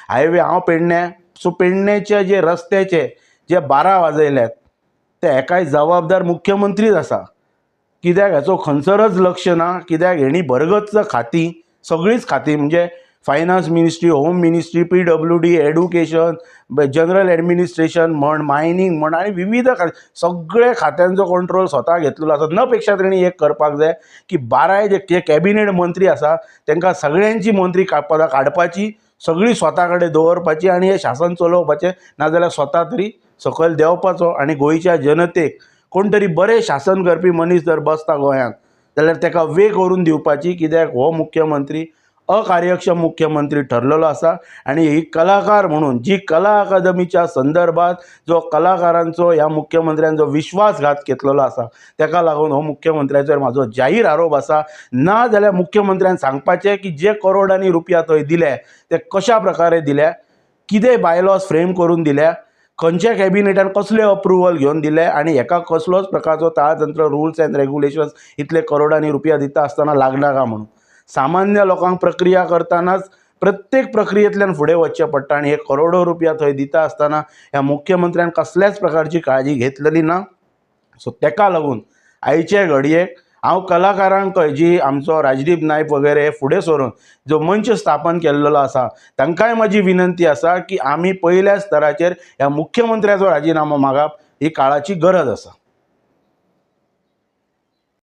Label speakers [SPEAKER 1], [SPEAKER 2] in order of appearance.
[SPEAKER 1] Highway हांव पेडण्या, so पेडण्याचे जे रस्त्याचे जे 12 वाजयल्यात ते एकाय जबाबदार मुख्यमंत्रीच आसा. कित्याक हाचो खंयसरच लक्ष ना. कित्याक हेणी भरगच्च खातीं, सगळींच खातीं म्हणजे finance ministry, home ministry, PWD, education, general administration म्हण, मायनींग म्हण आनी विविध सगळे खात्यांचो कंट्रोल स्वता घेतलेलो आसा. न पेक्षा तेणी एक करपाक जाय की 12 जे कॅबिनेट मंत्री आसा तांकां सगळ्यांची मंत्री पदां काडपाची, सगळीं स्वता कडेन दवरपाची आनी हें शासन चलोवपाचें. नाजाल्यार स्वता तरी सकयल देंवपाचो आनी गोंयच्या जनतेक कोण तरी बरें शासन करपी मनीस जर बसता गोंयांत जाल्यार ताका वे करून दिवपाची. कित्याक हो मुख्यमंत्री अकार्यक्षम मुख्यमंत्री ठरलेलो आसा. आनी ही कलाकार म्हणून जी कला अकादमीच्या संदर्भात जो कलाकारांचो ह्या मुख्यमंत्र्यान जो विश्वासघात केतलेलो आसा ताका लागून हो मुख्यमंत्र्याचेर म्हाजो जाहीर आरोप आसा. ना जाल्यार मुख्यमंत्र्यान सांगपाचें की जे करोडांनी रुपया थंय दिले ते कशा प्रकारे दिल्या, कितें बायलॉज फ्रेम करून दिल्या, खंयच्या कॅबिनेटान कसले अप्रुवल घेवन दिले आनी हेका कसलोच प्रकारचो ताळतंत्र रुल्स एंड रेग्युलेशन्स इतले करोडांनी रुपया दिता आसतना लागना काय म्हणून. सामान्य लोकांक प्रक्रिया करतानाच प्रत्येक प्रक्रियेंतल्यान फुडें वचचें पडटा आनी हे करोडो रुपया थंय दिता आसतना ह्या मुख्यमंत्र्यान कसल्याच प्रकारची काळजी घेतलेली ना. सो ताका लागून आयचे घडयेक हांव कलाकारांक जी आमचो राजदीप नायक वगैरे फुडें सरून जो मंच स्थापन केल्लो आसा तांकांय म्हजी विनंती आसा की आमी पयल्या स्तराचेर ह्या मुख्यमंत्र्याचो राजिनामो मागप ही काळाची गरज आसा.